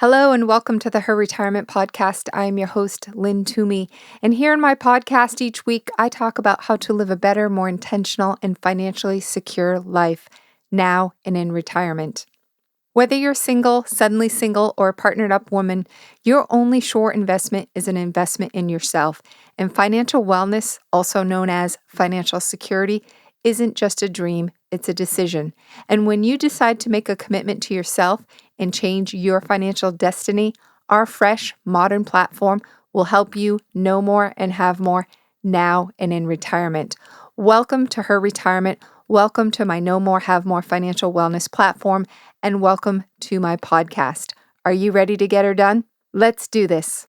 Hello and welcome to the Her Retirement Podcast. I am your host, Lynn Toomey. And here in my podcast each week, I talk about how to live a better, more intentional, and financially secure life now and in retirement. Whether you're single, suddenly single, or a partnered up woman, your only sure investment is an investment in yourself. And financial wellness, also known as financial security, isn't just a dream, it's a decision. And when you decide to make a commitment to yourself and change your financial destiny, our fresh, modern platform will help you know more and have more now and in retirement. Welcome to Her Retirement. Welcome to my Know More, Have More financial wellness platform, and welcome to my podcast. Are you ready to get her done? Let's do this.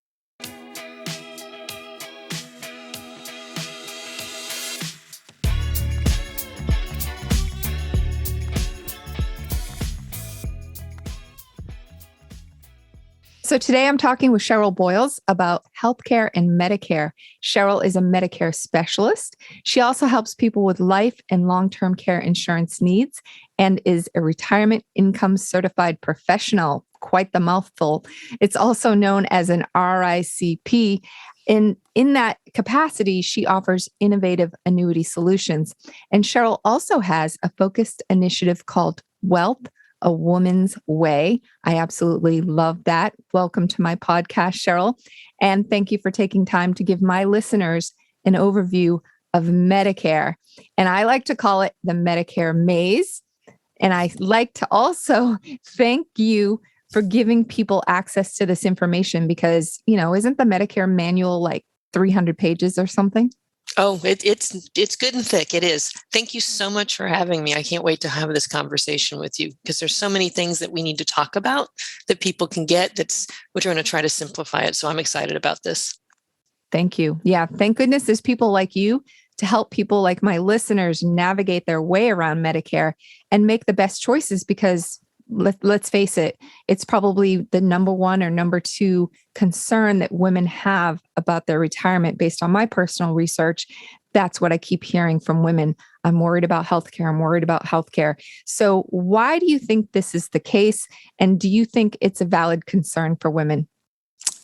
So today I'm talking with Cheryl Boyles about healthcare and Medicare. Sheryl is a Medicare specialist. She also helps people with life and long-term care insurance needs and is a retirement income certified professional. Quite the mouthful. It's also known as an RICP. In that capacity, she offers innovative annuity solutions. And Sheryl also has a focused initiative called Wealth a Woman's Way. I absolutely love that. Welcome to my podcast, Sheryl. And thank you for taking time to give my listeners an overview of Medicare. And I like to call it the Medicare maze. And I like to also thank you for giving people access to this information because, isn't the Medicare manual like 300 pages or something? Oh, it's good and thick. It is. Thank you so much for having me. I can't wait to have this conversation with you because there's so many things that we need to talk about that people can get. We're going to try to simplify it. So I'm excited about this. Thank you. Yeah. Thank goodness there's people like you to help people like my listeners navigate their way around Medicare and make the best choices because let's face it, it's probably the number one or number two concern that women have about their retirement based on my personal research. That's what I keep hearing from women. I'm worried about healthcare. I'm worried about healthcare. So why do you think this is the case? And do you think it's a valid concern for women?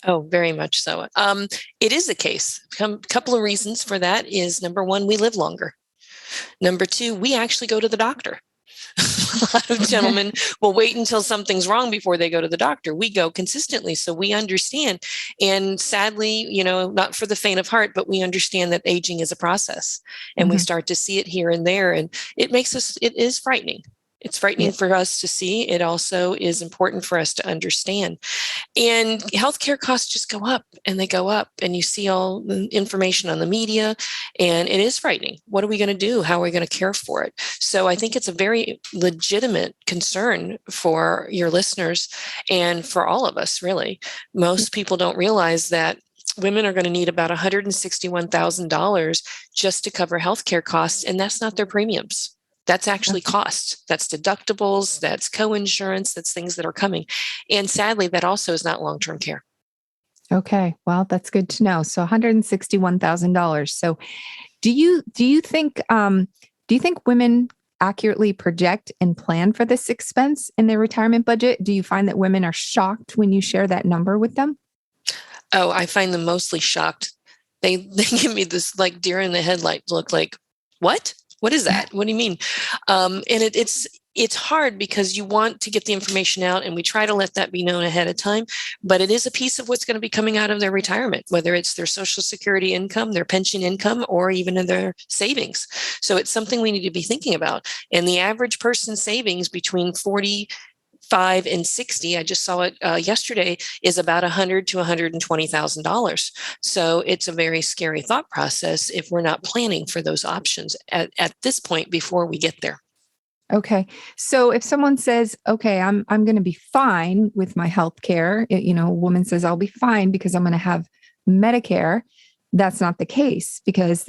Oh, very much so. It is the case. A couple of reasons for that is number one, we live longer. Number two, we actually go to the doctor. A lot of gentlemen will wait until something's wrong before they go to the doctor. We go consistently, so we understand. And sadly, not for the faint of heart, but we understand that aging is a process and we start to see it here and there. And it is frightening. It's frightening for us to see. It also is important for us to understand. And healthcare costs just go up and they go up. And you see all the information on the media, and it is frightening. What are we going to do? How are we going to care for it? So I think it's a very legitimate concern for your listeners and for all of us, really. Most people don't realize that women are going to need about $161,000 just to cover healthcare costs, and that's not their premiums. That's actually costs. That's deductibles, that's co-insurance, that's things that are coming. And sadly, that also is not long-term care. Okay. Well, that's good to know. So $161,000. So do you think women accurately project and plan for this expense in their retirement budget? Do you find that women are shocked when you share that number with them? Oh, I find them mostly shocked. They give me this like deer in the headlight look like, what? What is that? What do you mean? And it's hard because you want to get the information out and we try to let that be known ahead of time, but it is a piece of what's going to be coming out of their retirement, whether it's their Social Security income, their pension income, or even in their savings. So it's something we need to be thinking about. And the average person's savings between 45 and 60, I just saw it yesterday, is about $100,000 to $120,000. So it's a very scary thought process if we're not planning for those options at this point before we get there. Okay. So if someone says, okay, I'm going to be fine with my health care, a woman says, I'll be fine because I'm going to have Medicare. That's not the case because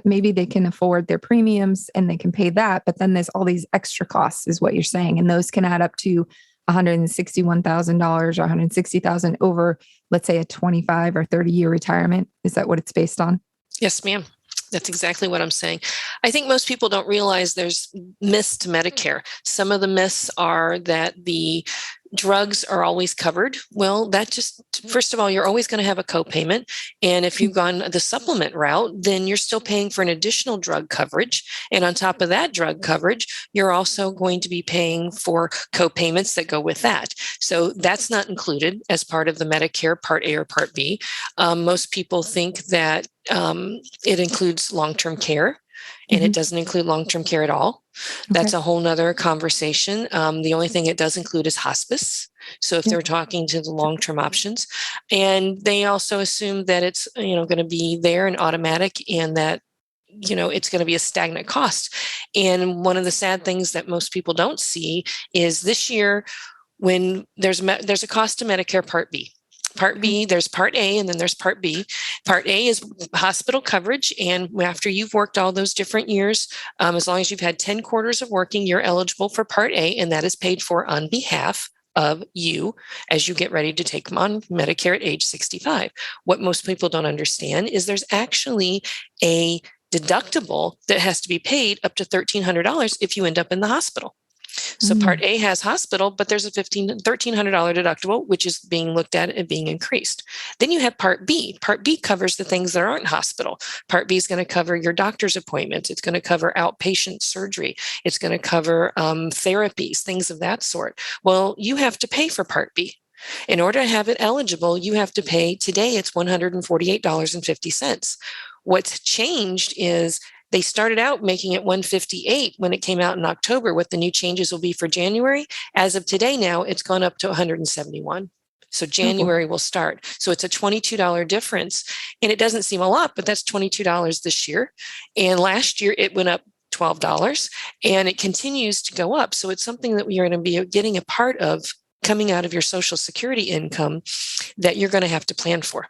maybe they can afford their premiums and they can pay that. But then there's all these extra costs is what you're saying. And those can add up to $161,000 or $160,000 over, let's say, a 25 or 30-year retirement. Is that what it's based on? Yes, ma'am. That's exactly what I'm saying. I think most people don't realize there's myths to Medicare. Some of the myths are that the drugs are always covered. Well, that just, first of all, you're always going to have a copayment. And if you've gone the supplement route, then you're still paying for an additional drug coverage. And on top of that drug coverage, you're also going to be paying for copayments that go with that. So that's not included as part of the Medicare Part A or Part B. Most people think that it includes long-term care, and it doesn't include long-term care at all. That's a whole nother conversation. The only thing it does include is hospice. So if they're talking to the long-term options, and they also assume that it's, going to be there and automatic, and that, it's going to be a stagnant cost. And one of the sad things that most people don't see is this year, when there's a cost to Medicare Part B. Part B, there's Part A, and then there's Part B. Part A is hospital coverage. And after you've worked all those different years, as long as you've had 10 quarters of working, you're eligible for Part A, and that is paid for on behalf of you as you get ready to take them on Medicare at age 65. What most people don't understand is there's actually a deductible that has to be paid up to $1,300 if you end up in the hospital. So Part A has hospital, but there's a $1,300 deductible, which is being looked at and being increased. Then you have Part B. Part B covers the things that aren't hospital. Part B is going to cover your doctor's appointments. It's going to cover outpatient surgery. It's going to cover therapies, things of that sort. Well, you have to pay for Part B. In order to have it eligible, you have to pay, today it's $148.50. What's changed is they started out making it $158 when it came out in October. What the new changes will be for January. As of today now, it's gone up to $171. So January will start. So it's a $22 difference. And it doesn't seem a lot, but that's $22 this year. And last year it went up $12, and it continues to go up. So it's something that we are going to be getting a part of coming out of your Social Security income that you're going to have to plan for.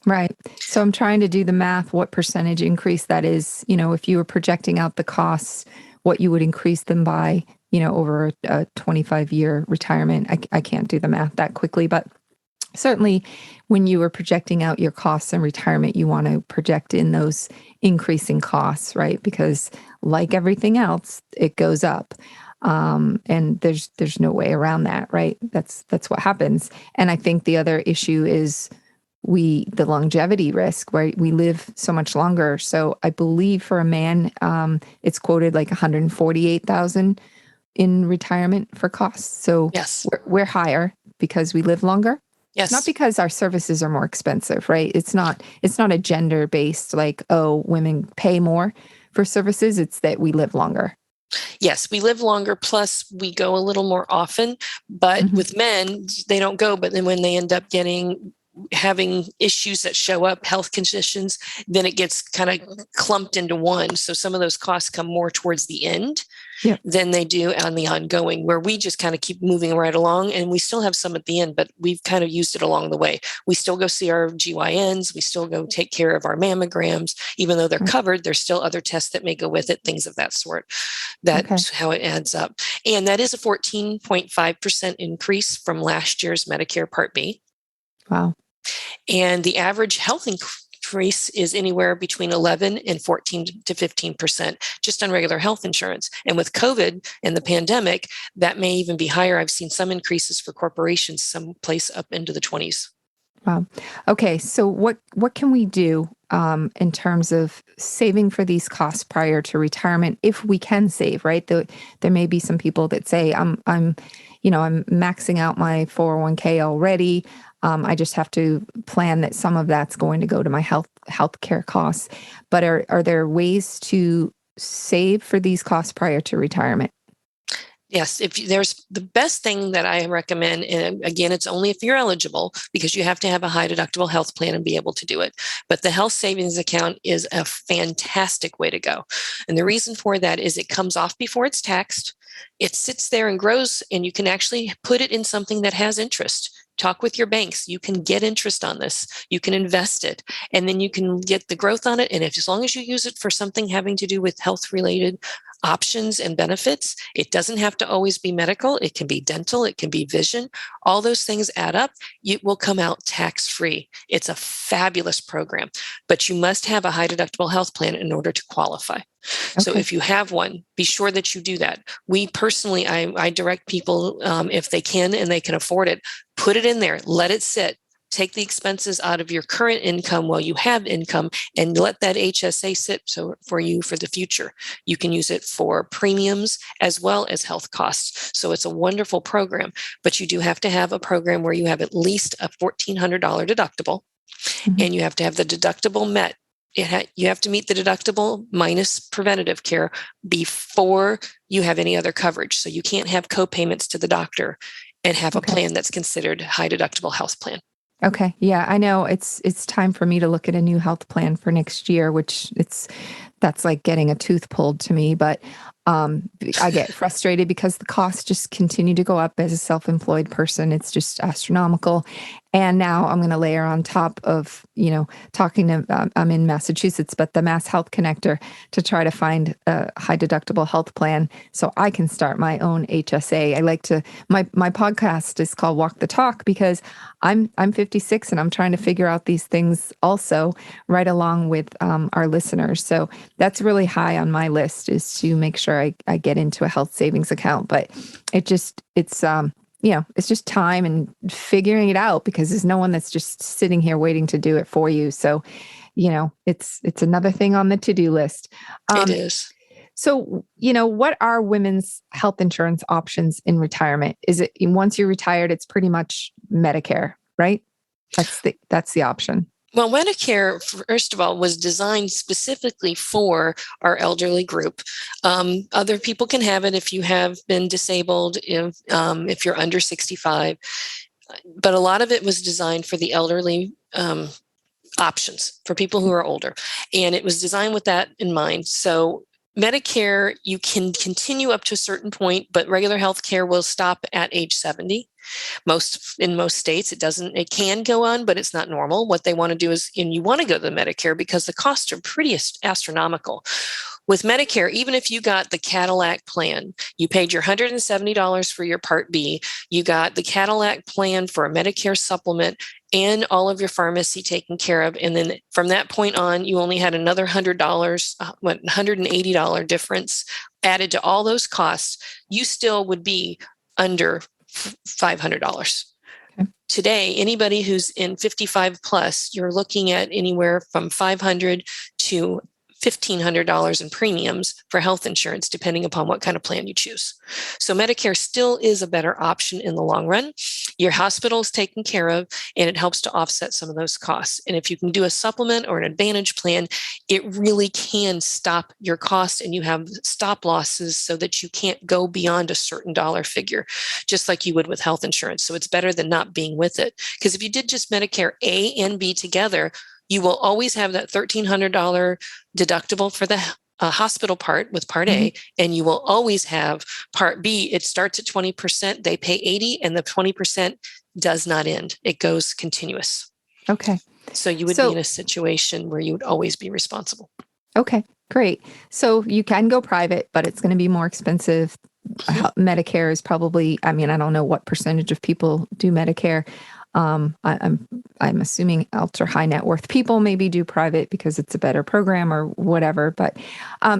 Right. So I'm trying to do the math, what percentage increase that is, if you were projecting out the costs, what you would increase them by, over a 25-year retirement. I can't do the math that quickly, but certainly when you were projecting out your costs in retirement, you want to project in those increasing costs, right? Because like everything else, it goes up. And there's no way around that, right? That's what happens. And I think the other issue is the longevity risk, where we live so much longer. So I believe for a man, it's quoted like 148,000 in retirement for costs. So yes, we're higher because we live longer. Yes. Not because our services are more expensive, right? It's not a gender based like, oh, women pay more for services. It's that we live longer. Yes, we live longer, plus we go a little more often, but with men, they don't go. But then when they end up having issues that show up, health conditions, then it gets kind of clumped into one. So some of those costs come more towards the end than they do on the ongoing, where we just kind of keep moving right along. And we still have some at the end, but we've kind of used it along the way. We still go see our GYNs. We still go take care of our mammograms. Even though they're covered, there's still other tests that may go with it, things of that sort. That's how it adds up. And that is a 14.5% increase from last year's Medicare Part B. Wow. And the average health increase is anywhere between 11 and 14 to 15% just on regular health insurance. And with COVID and the pandemic, that may even be higher. I've seen some increases for corporations, someplace up into the 20s. Wow. Okay. So what can we do in terms of saving for these costs prior to retirement, if we can save, right? There may be some people that say, I'm maxing out my 401k already. I just have to plan that some of that's going to go to my healthcare costs. But are there ways to save for these costs prior to retirement? Yes, if there's the best thing that I recommend, and again, it's only if you're eligible, because you have to have a high deductible health plan and be able to do it. But the health savings account is a fantastic way to go. And the reason for that is it comes off before it's taxed. It sits there and grows, and you can actually put it in something that has interest. Talk with your banks. You can get interest on this. You can invest it, and then you can get the growth on it. And as long as you use it for something having to do with health related options and benefits. It doesn't have to always be medical. It can be dental. It can be vision. All those things add up. It will come out tax-free. It's a fabulous program, but you must have a high deductible health plan in order to qualify. So Okay. if you have one, be sure that you do that. We personally, I direct people, if they can and they can afford it, put it in there, let it sit. Take the expenses out of your current income while you have income and let that HSA sit for you for the future. You can use it for premiums as well as health costs. So it's a wonderful program, but you do have to have a program where you have at least a $1,400 deductible, and you have to have the deductible met. You have to meet the deductible minus preventative care before you have any other coverage. So you can't have co-payments to the doctor and have a plan that's considered high deductible health plan. Okay. Yeah, I know it's time for me to look at a new health plan for next year, which that's like getting a tooth pulled to me. But I get frustrated because the costs just continue to go up as a self-employed person. It's just astronomical. And now I'm going to layer on top of, talking to, I'm in Massachusetts, but the Mass Health Connector to try to find a high deductible health plan so I can start my own HSA. I like to, my podcast is called Walk the Talk because I'm 56 and I'm trying to figure out these things also right along with our listeners. So that's really high on my list, is to make sure I get into a health savings account. But it's just time and figuring it out, because there's no one that's just sitting here waiting to do it for you. So, it's another thing on the to-do list. It is. So, what are women's health insurance options in retirement? Is it once you're retired, it's pretty much Medicare, right? That's the option. Well, Medicare, first of all, was designed specifically for our elderly group. Other people can have it if you have been disabled, if you're under 65. But a lot of it was designed for the elderly options, for people who are older. And it was designed with that in mind. So Medicare, you can continue up to a certain point, but regular health care will stop at age 70. In most states, it can go on, but it's not normal. What they want to do is, and you want to go to the Medicare because the costs are pretty astronomical. With Medicare, even if you got the Cadillac plan, you paid your $170 for your Part B, you got the Cadillac plan for a Medicare supplement and all of your pharmacy taken care of. And then from that point on, you only had another $100, $180 difference added to all those costs. You still would be under $500. Okay. Today, anybody who's in 55 plus, you're looking at anywhere from $500 to $1,500 in premiums for health insurance, depending upon what kind of plan you choose. So Medicare still is a better option in the long run. Your hospital is taken care of, and it helps to offset some of those costs. And if you can do a supplement or an advantage plan, it really can stop your costs, and you have stop losses so that you can't go beyond a certain dollar figure, just like you would with health insurance. So it's better than not being with it. Because if you did just Medicare A and B together, you will always have that $1,300 deductible for the hospital part with Part A, and you will always have Part B. It starts at 20%, they pay 80%, and the 20% does not end. It goes continuous. Okay. So you would be in a situation where you would always be responsible. Okay, great. So you can go private, but it's going to be more expensive. Medicare is probably, I don't know what percentage of people do Medicare. I'm assuming ultra high net worth people maybe do private because it's a better program or whatever. But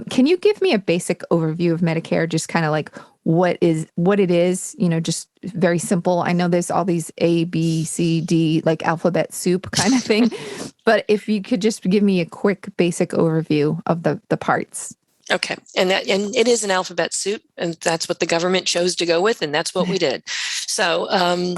can you give me a basic overview of Medicare? Just kind of like what it is, just very simple. I know there's all these A, B, C, D, like alphabet soup kind of thing. But if you could just give me a quick basic overview of the parts. Okay. And it is an alphabet soup, and that's what the government chose to go with, and that's what we did. So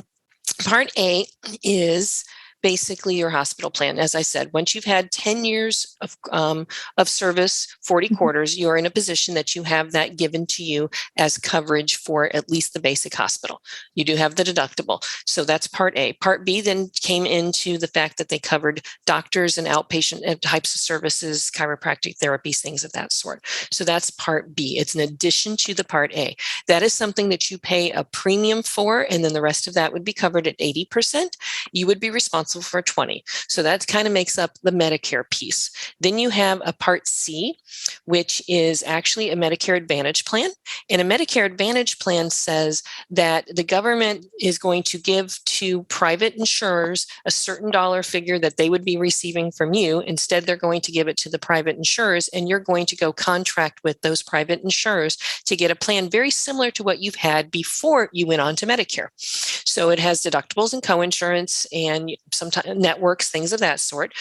Part A is basically your hospital plan. As I said, once you've had 10 years of service, 40 quarters, you're in a position that you have that given to you as coverage for at least the basic hospital. You do have the deductible. So that's Part A. Part B then came into the fact that they covered doctors and outpatient types of services, chiropractic therapies, things of that sort. So that's Part B. It's an addition to the Part A. That is something that you pay a premium for, and then the rest of that would be covered at 80%. You would be responsible responsible for 20. So that kind of makes up the Medicare piece. Then you have a Part C, which is actually a Medicare Advantage plan. And a Medicare Advantage plan says that the government is going to give to private insurers a certain dollar figure that they would be receiving from you. Instead, they're going to give it to the private insurers, and you're going to go contract with those private insurers to get a plan very similar to what you've had before you went on to Medicare. So it has deductibles and coinsurance and sometimes networks, things of that sort.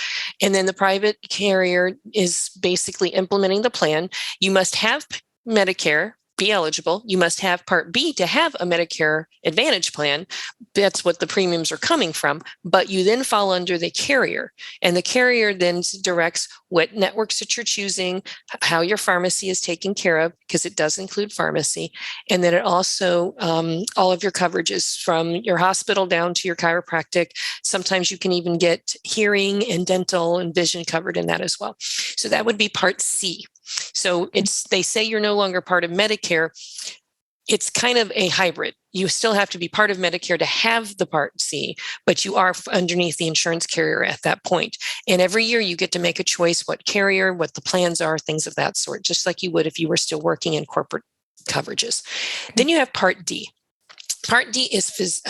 And then the private carrier is basically implementing the plan. You must have Medicare, be eligible. You must have Part B to have a Medicare Advantage plan. That's what the premiums are coming from. But you then fall under the carrier, and the carrier then directs what networks that you're choosing, how your pharmacy is taken care of, because it does include pharmacy. And then it also, all of your coverages from your hospital down to your chiropractic. Sometimes you can even get hearing and dental and vision covered in that as well. So that would be Part C. So they say you're no longer part of Medicare. It's kind of a hybrid. You still have to be part of Medicare to have the Part C, but you are underneath the insurance carrier at that point. And every year you get to make a choice what carrier, what the plans are, things of that sort, just like you would if you were still working in corporate coverages. Okay. Then you have Part D. Part D is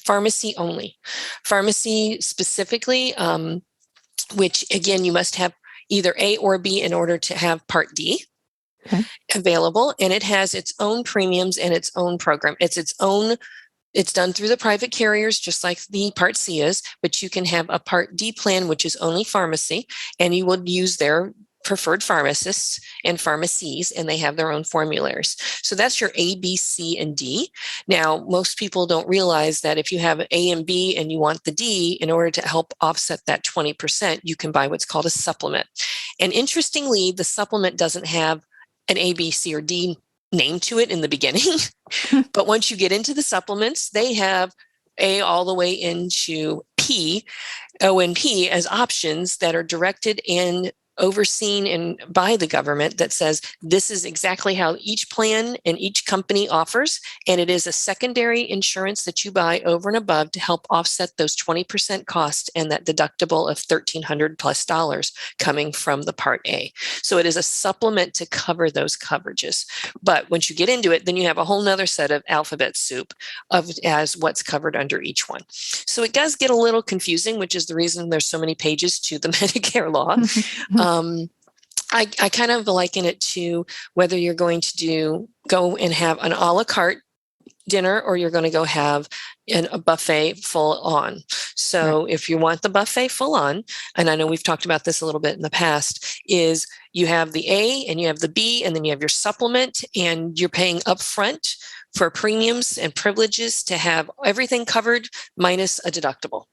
pharmacy only. Pharmacy specifically, which again, you must have either A or B in order to have Part D available. And it has its own premiums and its own program. It's done through the private carriers, just like the Part C is, but you can have a Part D plan, which is only pharmacy, and you will use their preferred pharmacists and pharmacies, and they have their own formularies. So that's your A, B, C, and D. Now, most people don't realize that if you have A and B and you want the D, in order to help offset that 20%, you can buy what's called a supplement. And interestingly, the supplement doesn't have an A, B, C, or D name to it in the beginning. But once you get into the supplements, they have A all the way into P, O and P as options that are directed and overseen and by the government that says this is exactly how each plan and each company offers. And it is a secondary insurance that you buy over and above to help offset those 20% cost and that deductible of $1,300 plus coming from the Part A. So it is a supplement to cover those coverages. But once you get into it, then you have a whole nother set of alphabet soup as what's covered under each one. So it does get a little confusing, which is the reason there's so many pages to the Medicare law. I kind of liken it to whether you're going to go and have an a la carte dinner or you're going to go have a buffet full on. So if you want the buffet full on, and I know we've talked about this a little bit in the past, is you have the A and you have the B and then you have your supplement and you're paying upfront for premiums and privileges to have everything covered minus a deductible.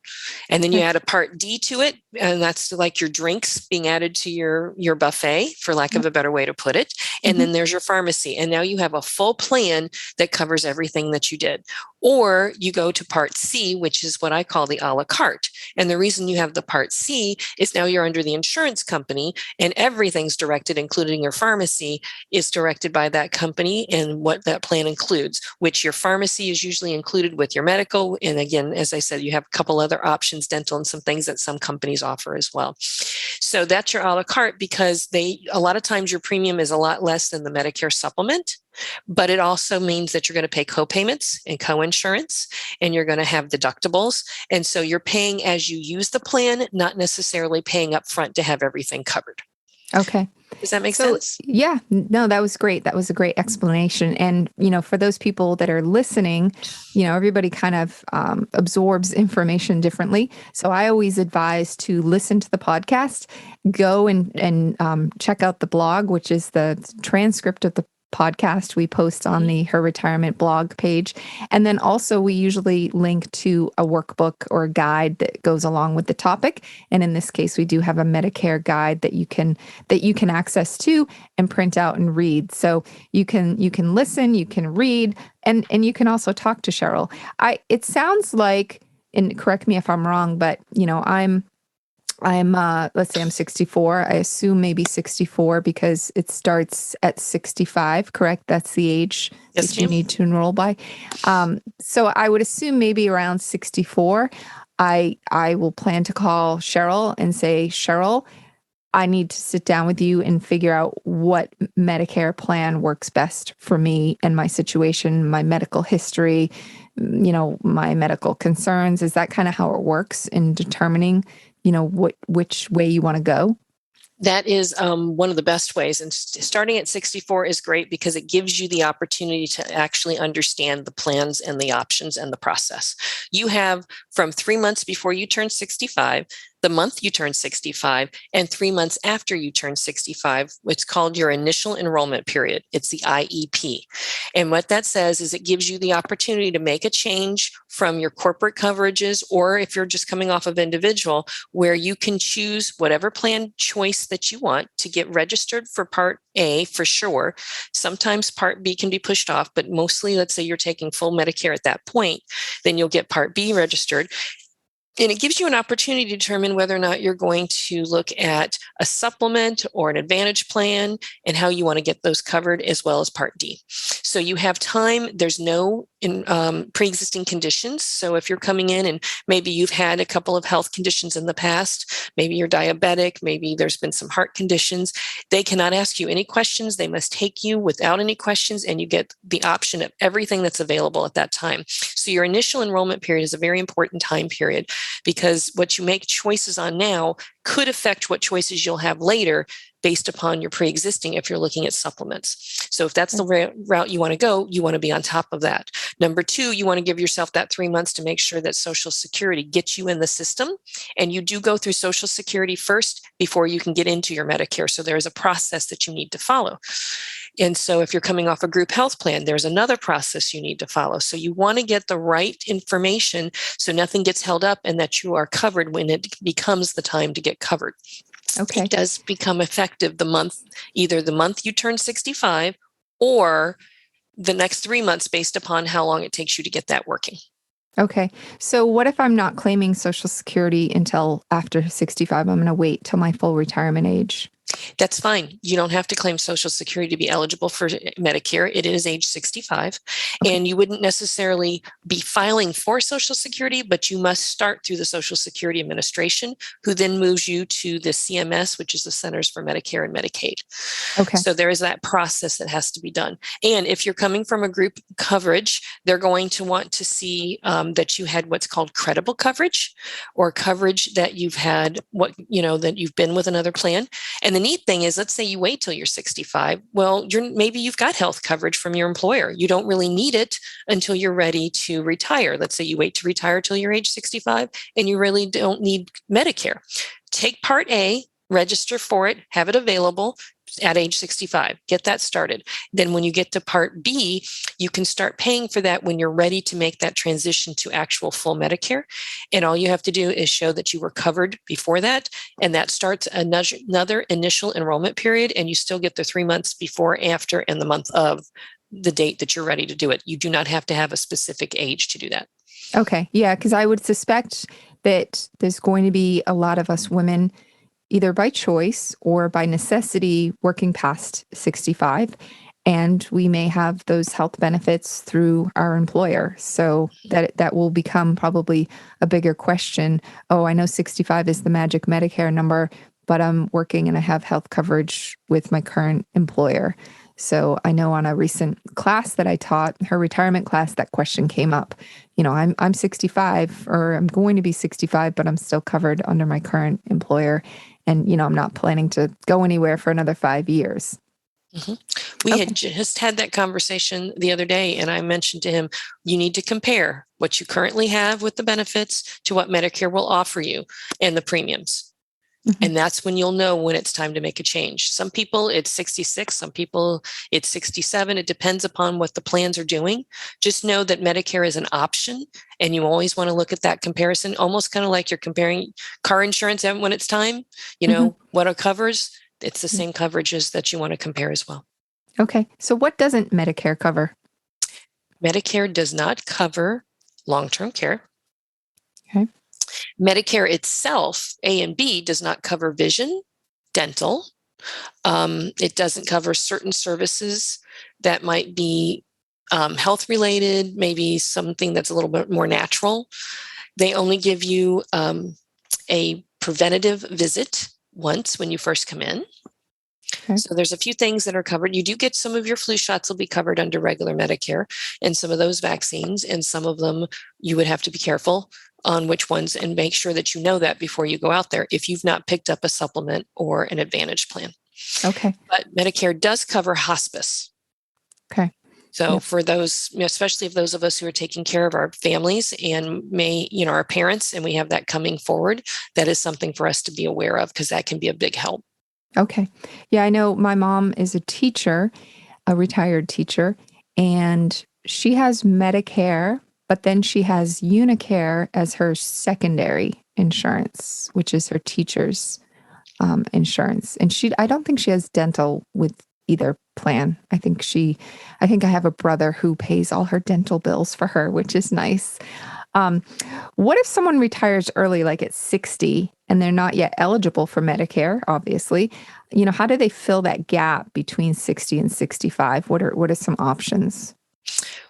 And then you add a Part D to it, and that's like your drinks being added to your buffet, for lack of a better way to put it. And then there's your pharmacy. And now you have a full plan that covers everything that you did. Or you go to Part C, which is what I call the a la carte. And the reason you have the Part C is now you're under the insurance company and everything's directed, including your pharmacy, is directed by that company and what that plan includes, which your pharmacy is usually included with your medical. And again, as I said, you have a couple other options, dental and some things that some companies offer as well. So that's your a la carte because a lot of times your premium is a lot less than the Medicare supplement. But it also means that you're going to pay co-payments and co-insurance, and you're going to have deductibles. And so you're paying as you use the plan, not necessarily paying up front to have everything covered. Okay. Does that make sense? Yeah, no, that was great. That was a great explanation. And, for those people that are listening, everybody kind of absorbs information differently. So I always advise to listen to the podcast, go and check out the blog, which is the transcript of the podcast we post on the Her Retirement blog page. And then also we usually link to a workbook or a guide that goes along with the topic. And in this case, we do have a Medicare guide that you can access to and print out and read. So you can listen, you can read, and you can also talk to Sheryl. It sounds like, and correct me if I'm wrong, but I'm let's say I'm 64. I assume maybe 64 because it starts at 65, correct? That's the age that you need to enroll by. So I would assume maybe around 64. I will plan to call Sheryl and say, Sheryl, I need to sit down with you and figure out what Medicare plan works best for me and my situation, my medical history, my medical concerns. Is that kind of how it works in determining, which way you want to go? That is one of the best ways. And starting at 64 is great because it gives you the opportunity to actually understand the plans and the options and the process. You have from 3 months before you turn 65, the month you turn 65, and 3 months after you turn 65, it's called your initial enrollment period. It's the IEP. And what that says is it gives you the opportunity to make a change from your corporate coverages, or if you're just coming off of individual, where you can choose whatever plan choice that you want to get registered for Part A for sure. Sometimes Part B can be pushed off, but mostly, let's say you're taking full Medicare at that point, then you'll get Part B registered. And it gives you an opportunity to determine whether or not you're going to look at a supplement or an advantage plan and how you want to get those covered, as well as Part D. So you have time. There's no pre-existing conditions. So if you're coming in and maybe you've had a couple of health conditions in the past, maybe you're diabetic, maybe there's been some heart conditions, they cannot ask you any questions. They must take you without any questions, and you get the option of everything that's available at that time. So your initial enrollment period is a very important time period, because what you make choices on now could affect what choices you'll have later based upon your pre-existing if you're looking at supplements. So if that's the route you want to go, you want to be on top of that. Number two, you want to give yourself that 3 months to make sure that Social Security gets you in the system. And you do go through Social Security first before you can get into your Medicare. So there is a process that you need to follow. And so if you're coming off a group health plan, there's another process you need to follow. So you want to get the right information so nothing gets held up and that you are covered when it becomes the time to get covered. Okay. It does become effective either the month you turn 65 or the next 3 months based upon how long it takes you to get that working. Okay. So what if I'm not claiming Social Security until after 65? I'm going to wait till my full retirement age. That's fine. You don't have to claim Social Security to be eligible for Medicare. It is age 65. Okay. And you wouldn't necessarily be filing for Social Security, but you must start through the Social Security Administration, who then moves you to the CMS, which is the Centers for Medicare and Medicaid. Okay. So there is that process that has to be done. And if you're coming from a group coverage, they're going to want to see that you had what's called credible coverage, or coverage that you've had that you've been with another plan. And the neat thing is, let's say you wait till you're 65. Well, maybe you've got health coverage from your employer. You don't really need it until you're ready to retire. Let's say you wait to retire till you're age 65 and you really don't need Medicare. Take Part A, register for it, have it available at age 65. Get that started. Then when you get to Part B, you can start paying for that when you're ready to make that transition to actual full Medicare. And all you have to do is show that you were covered before that. And that starts another initial enrollment period. And you still get the 3 months before, after, and the month of the date that you're ready to do it. You do not have to have a specific age to do that. Okay. Yeah. Because I would suspect that there's going to be a lot of us women, either by choice or by necessity, working past 65. And we may have those health benefits through our employer. So that will become probably a bigger question. Oh, I know 65 is the magic Medicare number, but I'm working and I have health coverage with my current employer. So I know on a recent class that I taught, her retirement class, that question came up. I'm 65, or I'm going to be 65, but I'm still covered under my current employer. And, I'm not planning to go anywhere for another 5 years. Mm-hmm. We had just had that conversation the other day, and I mentioned to him, you need to compare what you currently have with the benefits to what Medicare will offer you and the premiums. Mm-hmm. And that's when you'll know when it's time to make a change. Some people it's 66, some people it's 67. It depends upon what the plans are doing. Just know that Medicare is an option, and you always want to look at that comparison, almost kind of like you're comparing car insurance when it's time, what it covers. It's the same coverages that you want to compare as well. Okay. So what doesn't Medicare cover? Medicare does not cover long-term care. Okay. Medicare itself, A and B, does not cover vision, dental. It doesn't cover certain services that might be health related, maybe something that's a little bit more natural. They only give you a preventative visit once when you first come in. Okay. So there's a few things that are covered. You do get some of your flu shots will be covered under regular Medicare, and some of those vaccines, and some of them you would have to be careful on which ones and make sure that you know that before you go out there if you've not picked up a supplement or an Advantage plan. Okay. But Medicare does cover hospice. Okay. So Yep. for those, especially if those of us who are taking care of our families and our parents, and we have that coming forward, that is something for us to be aware of because that can be a big help. Okay. Yeah, I know my mom is a teacher, a retired teacher, and she has Medicare, but then she has Unicare as her secondary insurance, which is her teacher's insurance. And I don't think she has dental with either plan. I think I have a brother who pays all her dental bills for her, which is nice. Um, what if someone retires early, like at 60, and they're not yet eligible for Medicare, obviously? How do they fill that gap between 60 and 65? What are some options?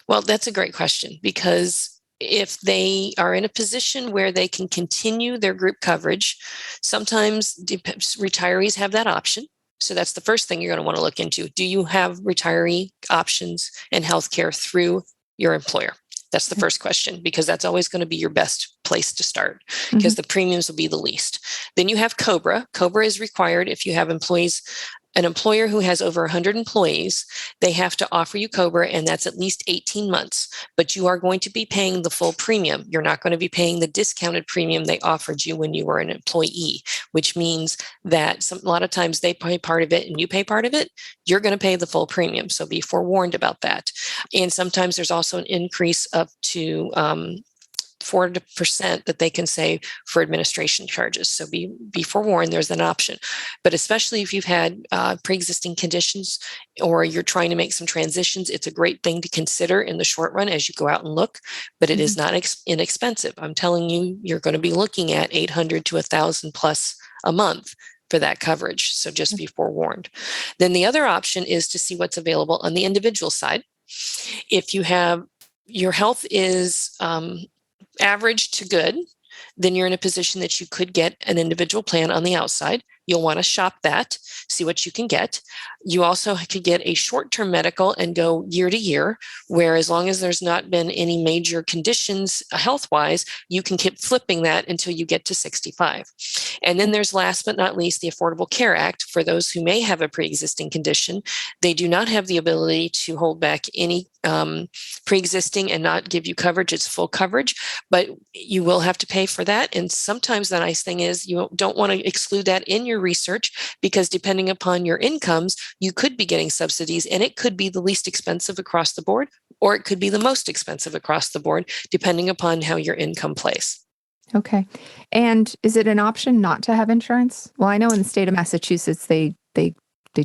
Well, that's a great question because if they are in a position where they can continue their group coverage, sometimes retirees have that option. So that's the first thing you're going to want to look into. Do you have retiree options and healthcare through your employer? That's the first question, because that's always going to be your best place to start because the premiums will be the least. Then you have COBRA. COBRA is required if you have employees. An employer who has over 100 employees, they have to offer you COBRA, and that's at least 18 months. But you are going to be paying the full premium. You're not going to be paying the discounted premium they offered you when you were an employee, which means that a lot of times they pay part of it and you pay part of it. You're going to pay the full premium. So be forewarned about that. And sometimes there's also an increase up to 4% that they can say for administration charges. So be forewarned, there's an option. But especially if you've had pre-existing conditions or you're trying to make some transitions, it's a great thing to consider in the short run as you go out and look, but it is not inexpensive. I'm telling you, you're going to be looking at $800 to $1,000 plus a month for that coverage. So just be forewarned. Then the other option is to see what's available on the individual side. If your health is average to good, then you're in a position that you could get an individual plan on the outside. You'll want to shop that, see what you can get. You also could get a short-term medical and go year to year, where as long as there's not been any major conditions health-wise, you can keep flipping that until you get to 65. And then there's last but not least the Affordable Care Act. For those who may have a pre-existing condition, they do not have the ability to hold back any pre-existing and not give you coverage. It's full coverage, but you will have to pay for that. And sometimes the nice thing is you don't want to exclude that in your research, because depending upon your incomes, you could be getting subsidies, and it could be the least expensive across the board, or it could be the most expensive across the board, depending upon how your income plays. Okay. And is it an option not to have insurance? Well, I know in the state of Massachusetts, they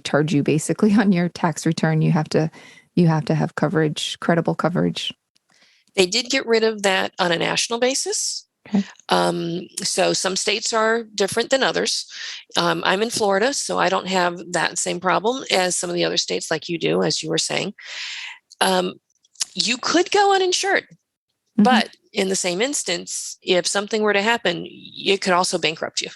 charge you basically on your tax return. You have to have coverage, credible coverage. They did get rid of that on a national basis. Okay. So some states are different than others. I'm in Florida, so I don't have that same problem as some of the other states like you do, as you were saying. You could go uninsured, but in the same instance, if something were to happen, it could also bankrupt you.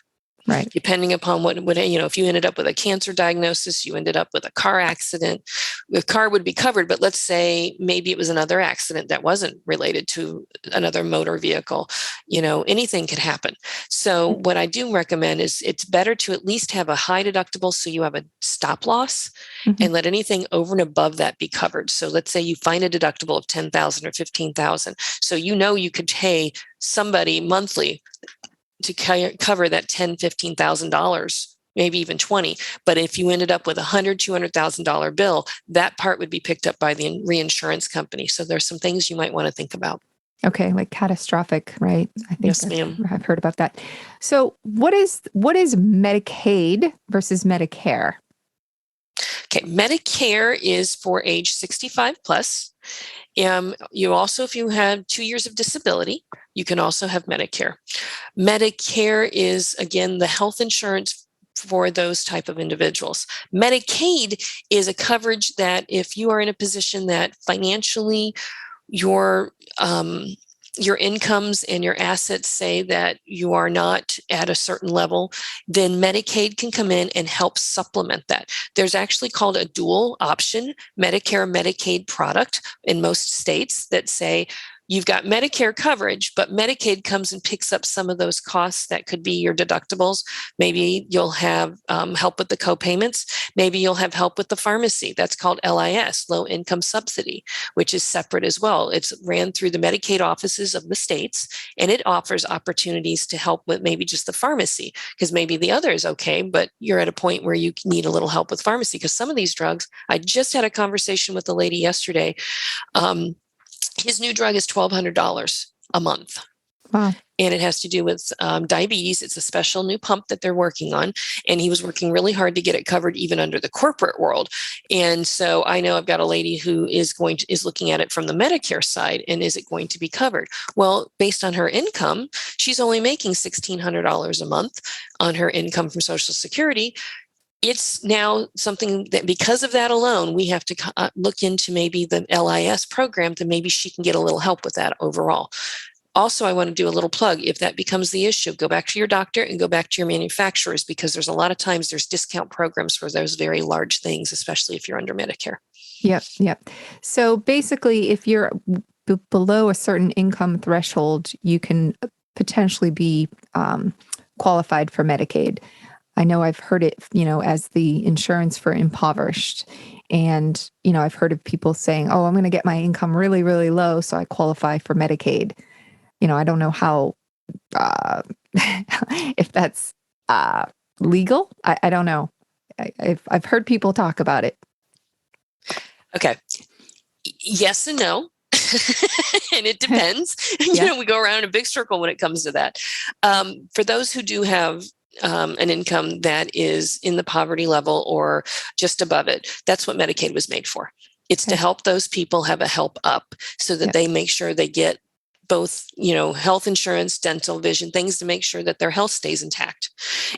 Right. Depending upon what if you ended up with a cancer diagnosis, you ended up with a car accident, the car would be covered. But let's say maybe it was another accident that wasn't related to another motor vehicle. Anything could happen. So what I do recommend is it's better to at least have a high deductible so you have a stop loss and let anything over and above that be covered. So let's say you find a deductible of $10,000 or $15,000. So you could pay somebody monthly to cover that $10,000, $15,000, maybe even $20,000. But if you ended up with $100,000, $200,000 bill, that part would be picked up by the reinsurance company. So there's some things you might want to think about. Okay, like catastrophic, right? I think yes, ma'am. I've heard about that. So what is Medicaid versus Medicare? Okay, Medicare is for age 65 plus. You also, if you have 2 years of disability, you can also have Medicare. Medicare is, again, the health insurance for those type of individuals. Medicaid is a coverage that if you are in a position that financially you're your incomes and your assets say that you are not at a certain level, then Medicaid can come in and help supplement that. There's actually called a dual option Medicare Medicaid product in most states that say you've got Medicare coverage, but Medicaid comes and picks up some of those costs that could be your deductibles. Maybe you'll have help with the copayments. Maybe you'll have help with the pharmacy. That's called LIS, low income subsidy, which is separate as well. It's ran through the Medicaid offices of the states, and it offers opportunities to help with maybe just the pharmacy, because maybe the other is okay, but you're at a point where you need a little help with pharmacy, because some of these drugs, I just had a conversation with a lady yesterday. His new drug is $1,200 a month. Wow. And it has to do with diabetes. It's a special new pump that they're working on. And he was working really hard to get it covered even under the corporate world. And so I know I've got a lady who is looking at it from the Medicare side. And is it going to be covered? Well, based on her income, she's only making $1,600 a month on her income from Social Security. It's now something that because of that alone, we have to look into maybe the LIS program, that maybe she can get a little help with that overall. Also, I want to do a little plug. If that becomes the issue, go back to your doctor and go back to your manufacturers, because there's a lot of times there's discount programs for those very large things, especially if you're under Medicare. Yep. So basically, if you're below a certain income threshold, you can potentially be qualified for Medicaid. I know I've heard it, as the insurance for impoverished. And, I've heard of people saying, oh, I'm going to get my income really, really low, so I qualify for Medicaid. I don't know how, if that's legal. I don't know. I've heard people talk about it. Okay. Yes and no. And it depends. Yeah. We go around in a big circle when it comes to that. For those who do have an income that is in the poverty level or just above it, that's what Medicaid was made for. It's to help those people have a help up so that they make sure they get both, health insurance, dental, vision, things to make sure that their health stays intact.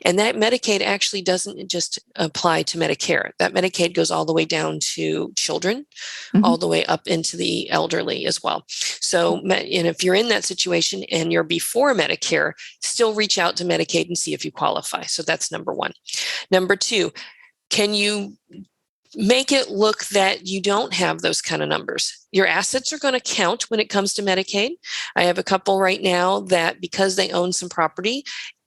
And that Medicaid actually doesn't just apply to Medicare. That Medicaid goes all the way down to children, all the way up into the elderly as well. So, and if you're in that situation and you're before Medicare, still reach out to Medicaid and see if you qualify. So that's number one. Number two, can you make it look that you don't have those kind of numbers? Your assets are going to count when it comes to Medicaid. I have a couple right now that because they own some property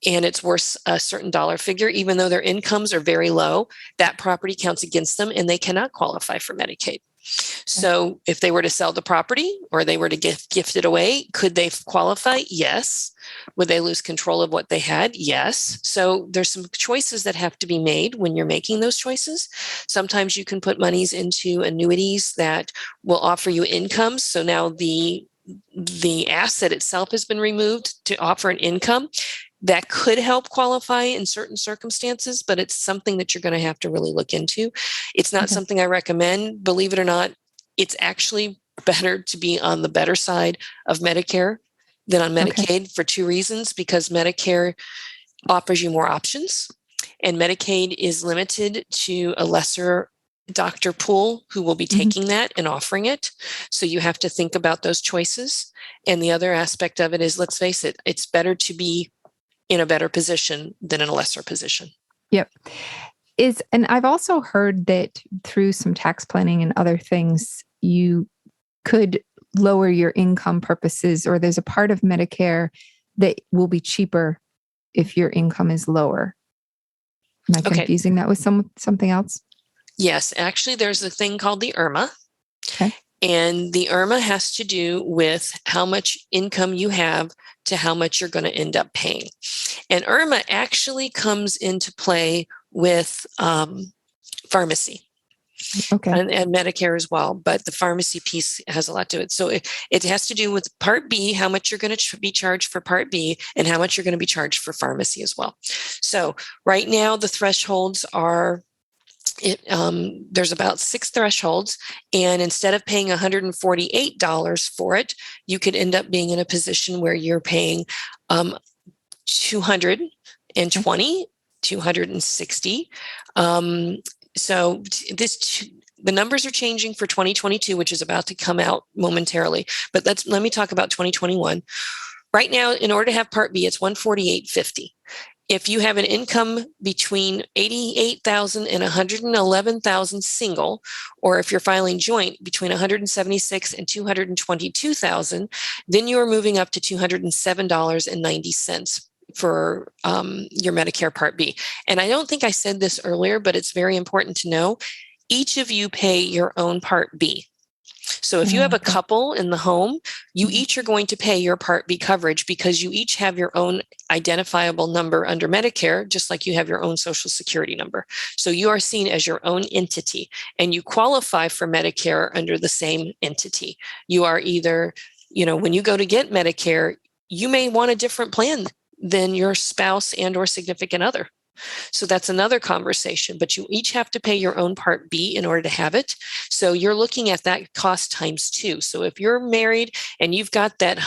and it's worth a certain dollar figure, even though their incomes are very low, that property counts against them and they cannot qualify for Medicaid. So if they were to sell the property or they were to gift it away, could they qualify? Yes. Would they lose control of what they had? Yes. So there's some choices that have to be made when you're making those choices. Sometimes you can put monies into annuities that will offer you income. So now the asset itself has been removed to offer an income that could help qualify in certain circumstances, but it's something that you're going to have to really look into. It's not something I recommend. Believe it or not, it's actually better to be on the better side of Medicare than on Medicaid for two reasons, because Medicare offers you more options and Medicaid is limited to a lesser doctor pool who will be taking that and offering it. So you have to think about those choices. And the other aspect of it is, let's face it, it's better to be in a better position than in a lesser position. Yep. And I've also heard that through some tax planning and other things, you could lower your income purposes, or there's a part of Medicare that will be cheaper if your income is lower. Am I confusing that with something else? Yes, actually, there's a thing called the IRMA. Okay. And the IRMA has to do with how much income you have to how much you're going to end up paying. And IRMA actually comes into play with pharmacy. And Medicare as well, but the pharmacy piece has a lot to it. So it has to do with Part B, how much you're going to be charged for Part B and how much you're going to be charged for pharmacy as well. So right now the thresholds are, there's about 6 thresholds, and instead of paying $148 for it, you could end up being in a position where you're paying $220, $260. So this the numbers are changing for 2022, which is about to come out momentarily. But let me talk about 2021. Right now, in order to have Part B, it's $148.50. If you have an income between $88,000 and $111,000 single, or if you're filing joint between $176,000 and $222,000, then you are moving up to $207.90 for your Medicare Part B. And I don't think I said this earlier, but it's very important to know. Each of you pay your own Part B. So if you have a couple in the home, you each are going to pay your Part B coverage because you each have your own identifiable number under Medicare, just like you have your own Social Security number. So you are seen as your own entity, and you qualify for Medicare under the same entity. You are either, when you go to get Medicare, you may want a different plan than your spouse and or significant other. So that's another conversation, but you each have to pay your own Part B in order to have it. So you're looking at that cost times 2. So if you're married and you've got that,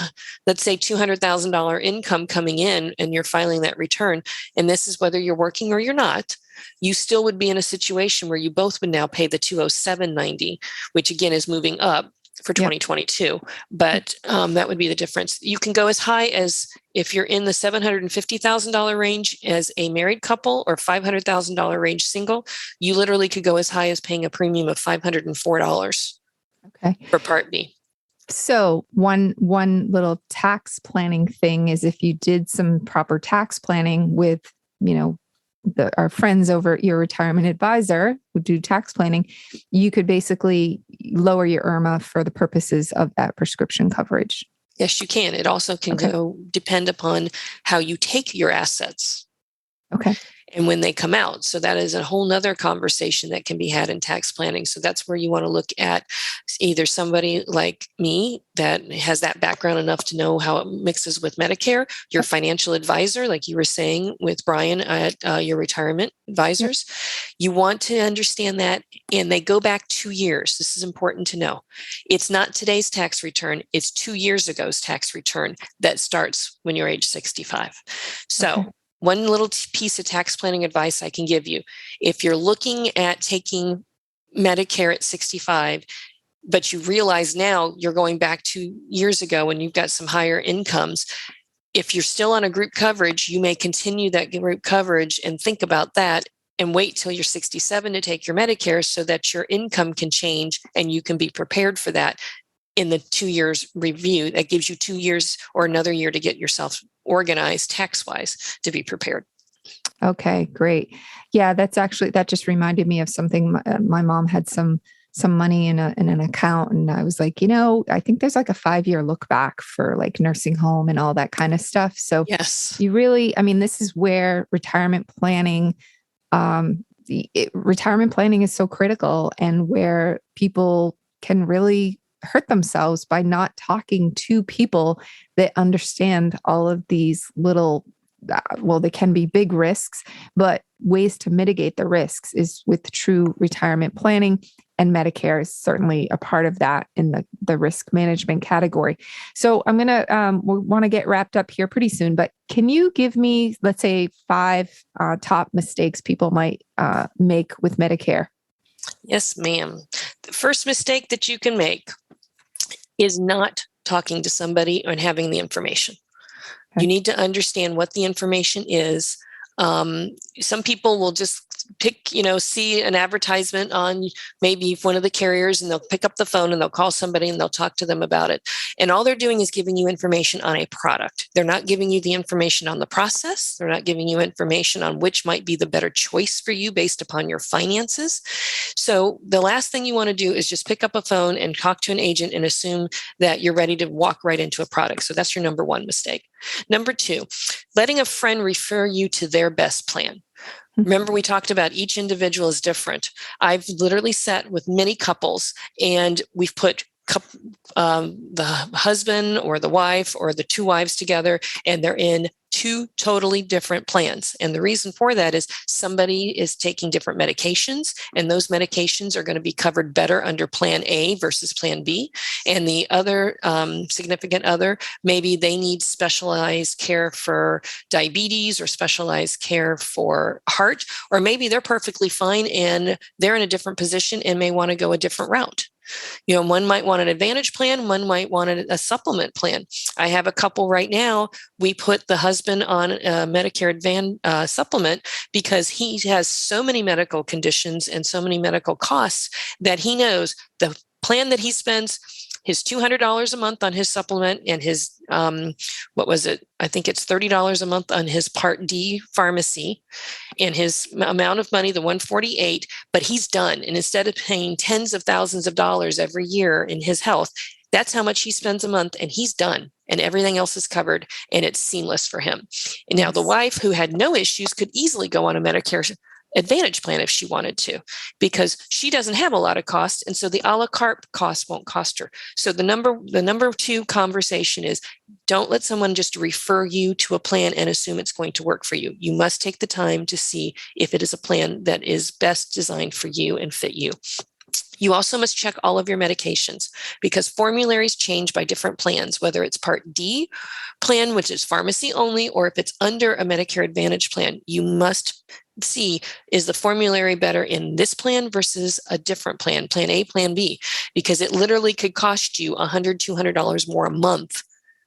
let's say $200,000 income coming in and you're filing that return, and this is whether you're working or you're not, you still would be in a situation where you both would now pay the $207.90, which again is moving up for 2022, but that would be the difference. You can go as high as, if you're in the $750,000 range as a married couple or $500,000 range single, you literally could go as high as paying a premium of $504 for Part B. So one little tax planning thing is, if you did some proper tax planning with, our friends over at Your Retirement Advisor who do tax planning, you could basically lower your IRMA for the purposes of that prescription coverage. Yes, you can. It also can go depend upon how you take your assets. Okay. And when they come out. So that is a whole nother conversation that can be had in tax planning. So that's where you want to look at either somebody like me that has that background enough to know how it mixes with Medicare, your financial advisor, like you were saying with Brian at Your Retirement Advisors. Yep. You want to understand that, and they go back 2 years. This is important to know. It's not today's tax return. It's 2 years ago's tax return that starts when you're age 65. So one little piece of tax planning advice I can give you: if you're looking at taking Medicare at 65, but you realize now you're going back 2 years ago and you've got some higher incomes, if you're still on a group coverage, you may continue that group coverage and think about that and wait till you're 67 to take your Medicare so that your income can change and you can be prepared for that in the 2 years review. That gives you 2 years or another year to get yourself organized tax-wise to be prepared. Okay, great. Yeah, that just reminded me of something. My mom had some money in an account, and I was like, I think there's like a 5-year look back for like nursing home and all that kind of stuff. So yes, you really, this is where retirement planning, retirement planning is so critical, and where people can really hurt themselves by not talking to people that understand all of these little, they can be big risks, but ways to mitigate the risks is with true retirement planning. And Medicare is certainly a part of that in the risk management category. So I'm going to, we want to get wrapped up here pretty soon, but can you give me, let's say, 5 top mistakes people might make with Medicare? Yes, ma'am. The first mistake that you can make is not talking to somebody and having the information. Okay. You need to understand what the information is. Some people will just pick, see an advertisement on maybe one of the carriers, and they'll pick up the phone and they'll call somebody and they'll talk to them about it. And all they're doing is giving you information on a product. They're not giving you the information on the process. They're not giving you information on which might be the better choice for you based upon your finances. So the last thing you want to do is just pick up a phone and talk to an agent and assume that you're ready to walk right into a product. So that's your number 1 mistake. Number 2, letting a friend refer you to their best plan. Remember, we talked about each individual is different. I've literally sat with many couples, and we've put the husband or the wife or the 2 wives together, and they're in two totally different plans. And the reason for that is somebody is taking different medications, and those medications are going to be covered better under Plan A versus Plan B. And the other significant other, maybe they need specialized care for diabetes or specialized care for heart, or maybe they're perfectly fine and they're in a different position and may want to go a different route. One might want an Advantage plan, one might want a supplement plan. I have a couple right now. We put the husband on a Medicare supplement because he has so many medical conditions and so many medical costs that he knows the plan that he spends his $200 a month on his supplement and his, what was it? I think it's $30 a month on his Part D pharmacy and his amount of money, the $148, but he's done. And instead of paying tens of thousands of dollars every year in his health, that's how much he spends a month, and he's done, and everything else is covered, and it's seamless for him. And now the wife who had no issues could easily go on a Medicare Advantage plan if she wanted to, because she doesn't have a lot of cost, and so the a la carte cost won't cost her. So the number two conversation is, don't let someone just refer you to a plan and assume it's going to work for you. You must take the time to see if it is a plan that is best designed for you and fit you. You also must check all of your medications, because formularies change by different plans, whether it's Part D plan, which is pharmacy only, or if it's under a Medicare Advantage plan. You must see, is the formulary better in this plan versus a different plan, Plan A, Plan B, because it literally could cost you $100, $200 more a month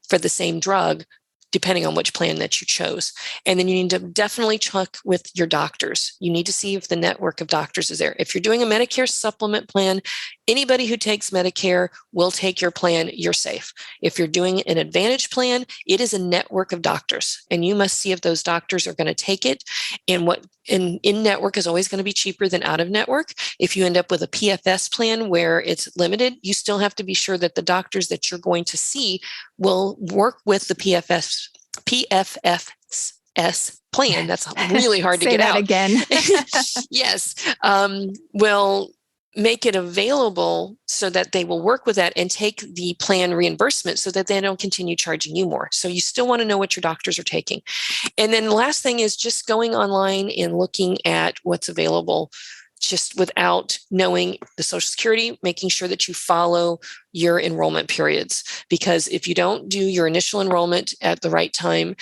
for the same drug, depending on which plan that you chose. And then you need to definitely check with your doctors. You need to see if the network of doctors is there. If you're doing a Medicare supplement plan, anybody who takes Medicare will take your plan, you're safe. If you're doing an Advantage plan, it is a network of doctors, and you must see if those doctors are going to take it. And what in-network is always going to be cheaper than out-of-network. If you end up with a PFS plan where it's limited, you still have to be sure that the doctors that you're going to see will work with the PFS plan. That's really hard to get out. Say that again. Yes. Will make it available so that they will work with that and take the plan reimbursement so that they don't continue charging you more. So you still want to know what your doctors are taking. And then the last thing is just going online and looking at what's available, just without knowing the Social Security, making sure that you follow your enrollment periods. Because if you don't do your initial enrollment at the right time,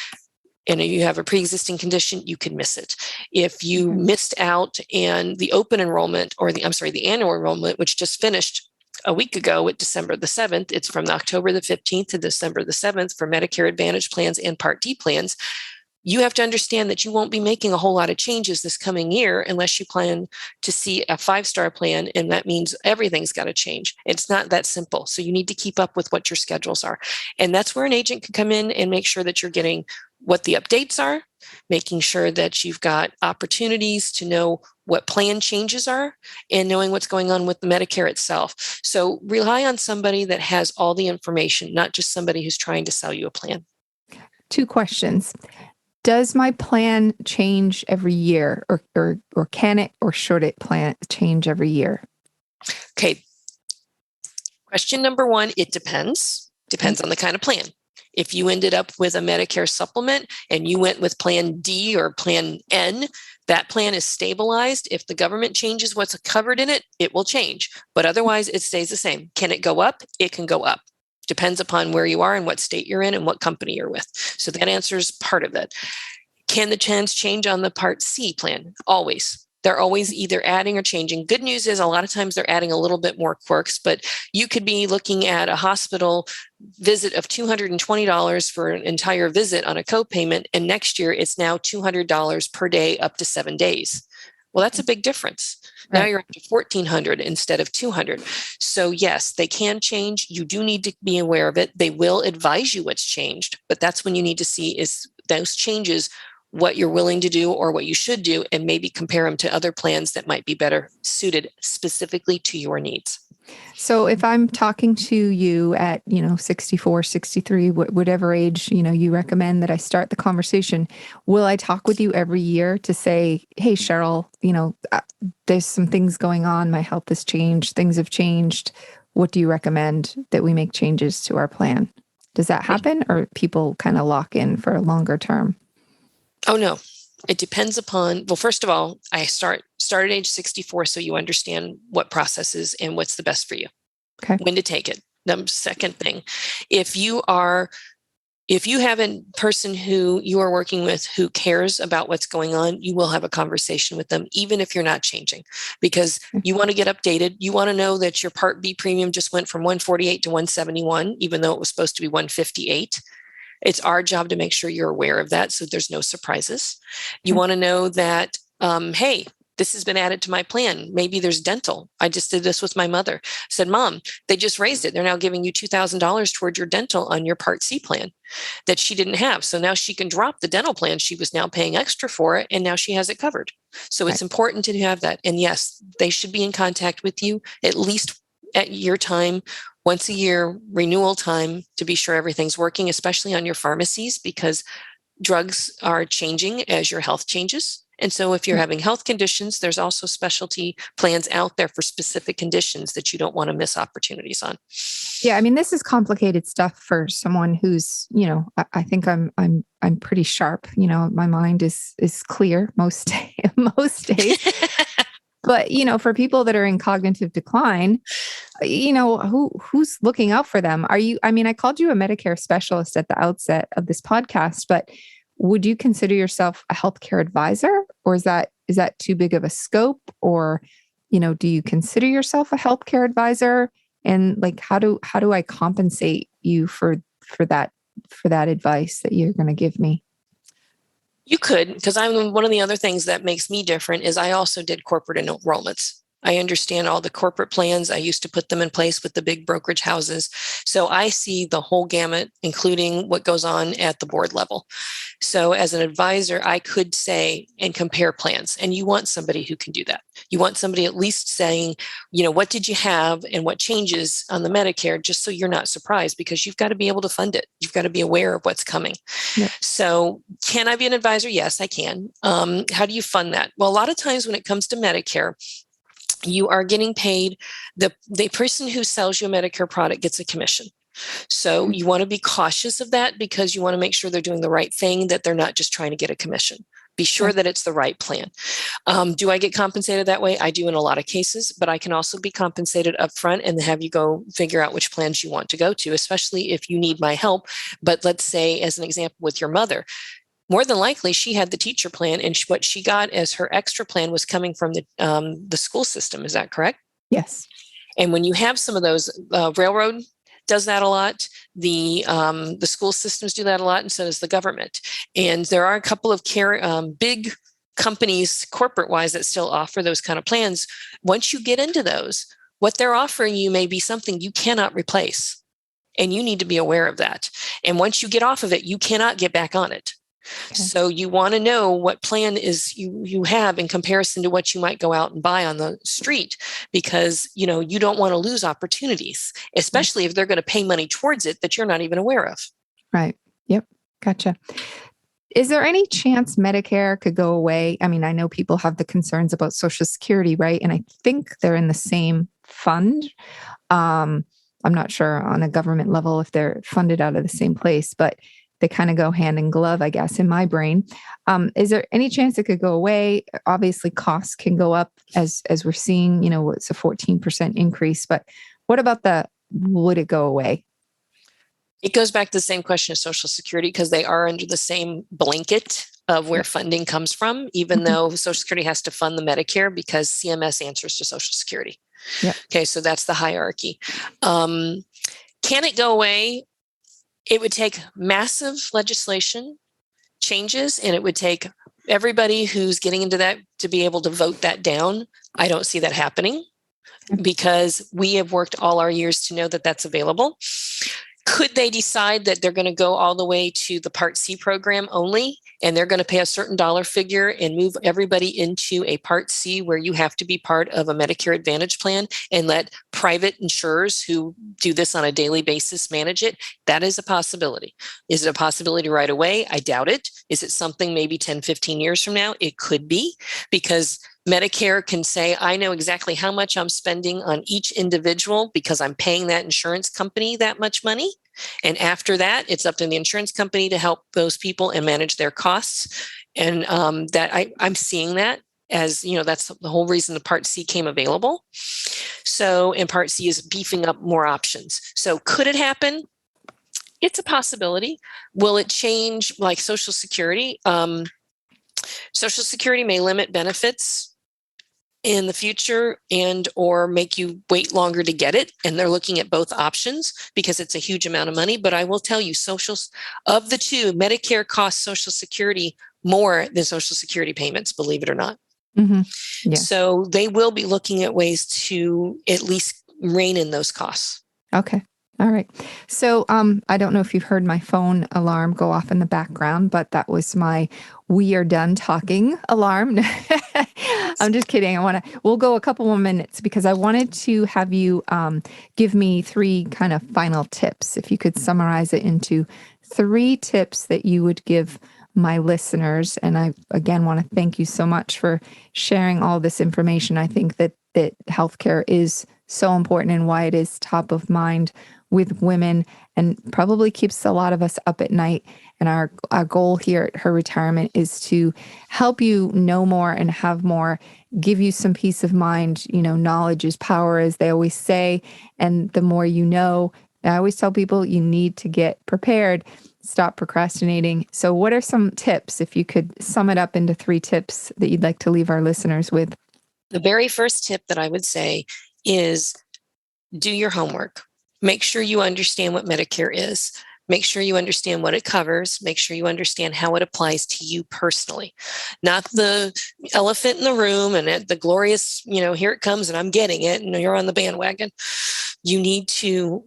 and you have a pre-existing condition, you could miss it. If you missed out and the open enrollment, or the annual enrollment, which just finished a week ago at December the 7th, it's from October the 15th to December the 7th for Medicare Advantage plans and Part D plans. You have to understand that you won't be making a whole lot of changes this coming year unless you plan to see a 5-star plan, and that means everything's got to change. It's not that simple. So you need to keep up with what your schedules are. And that's where an agent can come in and make sure that you're getting what the updates are, making sure that you've got opportunities to know what plan changes are, and knowing what's going on with the Medicare itself. So rely on somebody that has all the information, not just somebody who's trying to sell you a plan. 2 questions. Does my plan change every year, or can it or should it change every year? Okay. Question number 1, it depends. Depends on the kind of plan. If you ended up with a Medicare supplement and you went with Plan D or Plan N, that plan is stabilized. If the government changes what's covered in it, it will change. But otherwise, it stays the same. Can it go up? It can go up. Depends upon where you are and what state you're in and what company you're with. So that answers part of it. Can the plans change on the Part C plan? Always. They're always either adding or changing. Good news is a lot of times they're adding a little bit more quirks, but you could be looking at a hospital visit of $220 for an entire visit on a copayment, and next year it's now $200 per day up to 7 days. Well, that's a big difference. Now you're up to $1,400 instead of $200. So yes, they can change. You do need to be aware of it. They will advise you what's changed, but that's when you need to see is those changes what you're willing to do or what you should do, and maybe compare them to other plans that might be better suited specifically to your needs. So if I'm talking to you at, 64, 63, whatever age, you recommend that I start the conversation, will I talk with you every year to say, hey, Sheryl, there's some things going on. My health has changed. Things have changed. What do you recommend that we make changes to our plan? Does that happen, or people kind of lock in for a longer term? Oh, no. It depends upon, well, first of all, I start at age 64 so you understand what processes and what's the best for you. Okay. When to take it. The second thing, if you have a person who you are working with who cares about what's going on, you will have a conversation with them, even if you're not changing, because you want to get updated. You want to know that your Part B premium just went from 148 to 171, even though it was supposed to be 158. It's our job to make sure you're aware of that so there's no surprises. You want to know that, hey, this has been added to my plan. Maybe there's dental. I just did this with my mother. I said, Mom, they just raised it. They're now giving you $2,000 toward your dental on your Part C plan that she didn't have. So now she can drop the dental plan. She was now paying extra for it, and now she has it covered. So it's important to have that. And yes, they should be in contact with you at least at your time, once a year, renewal time, to be sure everything's working, especially on your pharmacies, because drugs are changing as your health changes. And so if you're having health conditions, there's also specialty plans out there for specific conditions that you don't want to miss opportunities on. Yeah, I mean, this is complicated stuff for someone who's, I think I'm pretty sharp. My mind is clear most days. But, for people that are in cognitive decline, who's looking out for them? I called you a Medicare specialist at the outset of this podcast, but would you consider yourself a healthcare advisor, or is that too big of a scope? Or, do you consider yourself a healthcare advisor? And like, how do I compensate you for that advice that you're going to give me? You could, because one of the other things that makes me different is I also did corporate enrollments. I understand all the corporate plans. I used to put them in place with the big brokerage houses. So I see the whole gamut, including what goes on at the board level. So as an advisor, I could say and compare plans. And you want somebody who can do that. You want somebody at least saying, what did you have and what changes on the Medicare, just so you're not surprised, because you've got to be able to fund it. You've got to be aware of what's coming. Yep. So can I be an advisor? Yes, I can. How do you fund that? Well, a lot of times when it comes to Medicare, you are getting paid, the person who sells you a Medicare product gets a commission. So you want to be cautious of that, because you want to make sure they're doing the right thing, that they're not just trying to get a commission. Be sure that it's the right plan. Do I get compensated that way? I do in a lot of cases, but I can also be compensated upfront and have you go figure out which plans you want to go to, especially if you need my help. But let's say, as an example, with your mother, more than likely, she had the teacher plan, and what she got as her extra plan was coming from the school system. Is that correct? Yes. And when you have some of those, railroad does that a lot. The school systems do that a lot, and so does the government. And there are a couple of big companies, corporate-wise, that still offer those kind of plans. Once you get into those, what they're offering you may be something you cannot replace, and you need to be aware of that. And once you get off of it, you cannot get back on it. Okay. So you want to know what plan is you have in comparison to what you might go out and buy on the street, because you don't want to lose opportunities, especially if they're going to pay money towards it that you're not even aware of. Right. Yep. Gotcha. Is there any chance Medicare could go away? I mean, I know people have the concerns about Social Security, right? And I think they're in the same fund. I'm not sure on a government level if they're funded out of the same place, but they kind of go hand in glove, I guess, in my brain. Is there any chance it could go away? Obviously, costs can go up as we're seeing, it's a 14% increase. But what about would it go away? It goes back to the same question as Social Security, because they are under the same blanket of where funding comes from, even though Social Security has to fund the Medicare because CMS answers to Social Security. Yep. Okay, so that's the hierarchy. Can it go away? It would take massive legislation changes, and it would take everybody who's getting into that to be able to vote that down. I don't see that happening, because we have worked all our years to know that that's available. Could they decide that they're going to go all the way to the Part C program only, and they're going to pay a certain dollar figure and move everybody into a Part C where you have to be part of a Medicare Advantage plan and let private insurers who do this on a daily basis manage it? That is a possibility. Is it a possibility right away? I doubt it. Is it something maybe 10, 15 years from now? It could be, because Medicare can say, I know exactly how much I'm spending on each individual because I'm paying that insurance company that much money. And after that, it's up to the insurance company to help those people and manage their costs. And I'm seeing that as, that's the whole reason the Part C came available. So, and Part C is beefing up more options. So could it happen? It's a possibility. Will it change like Social Security? Social Security may limit benefits in the future and or make you wait longer to get it. And they're looking at both options because it's a huge amount of money. But I will tell you, of the two, Medicare costs Social Security more than Social Security payments, believe it or not. Mm-hmm. Yeah. So they will be looking at ways to at least rein in those costs. Okay. All right. So I don't know if you've heard my phone alarm go off in the background, but that was my "we are done talking" alarm. I'm just kidding. We'll go a couple more minutes because I wanted to have you give me 3 kind of final tips. If you could summarize it into 3 tips that you would give my listeners. And I, again, want to thank you so much for sharing all this information. I think that healthcare is so important and why it is top of mind with women and probably keeps a lot of us up at night. And our goal here at Her Retirement is to help you know more and have more, give you some peace of mind. Knowledge is power, as they always say. And the more you know, I always tell people you need to get prepared, stop procrastinating. So what are some tips, if you could sum it up into 3 tips that you'd like to leave our listeners with? The very first tip that I would say is do your homework. Make sure you understand what Medicare is. Make sure you understand what it covers. Make sure you understand how it applies to you personally. Not the elephant in the room and the glorious, here it comes and I'm getting it and you're on the bandwagon. You need to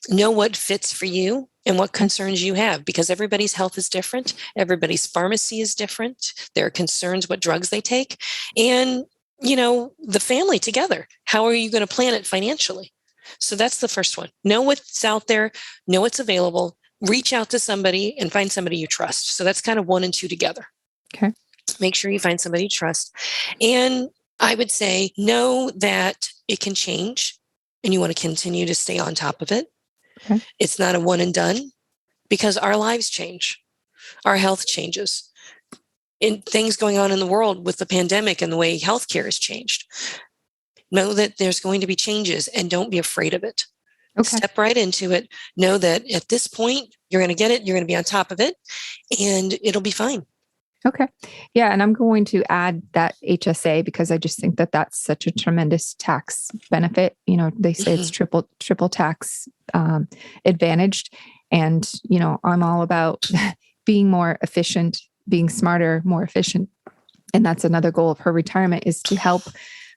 know what fits for you and what concerns you have, because everybody's health is different. Everybody's pharmacy is different. There are concerns what drugs they take. And, the family together. How are you going to plan it financially? So that's the first one. Know what's out there, know what's available, reach out to somebody and find somebody you trust. So that's kind of 1 and 2 together. Okay. Make sure you find somebody you trust. And I would say, know that it can change and you want to continue to stay on top of it. Okay. It's not a one and done because our lives change. Our health changes. And things going on in the world with the pandemic and the way healthcare has changed. Know that there's going to be changes and don't be afraid of it. Okay. Step right into it. Know that at this point, you're going to get it. You're going to be on top of it and it'll be fine. Okay. Yeah. And I'm going to add that HSA because I just think that that's such a tremendous tax benefit. They say it's triple tax advantaged. And, I'm all about being more efficient, being smarter, more efficient. And that's another goal of Her Retirement is to help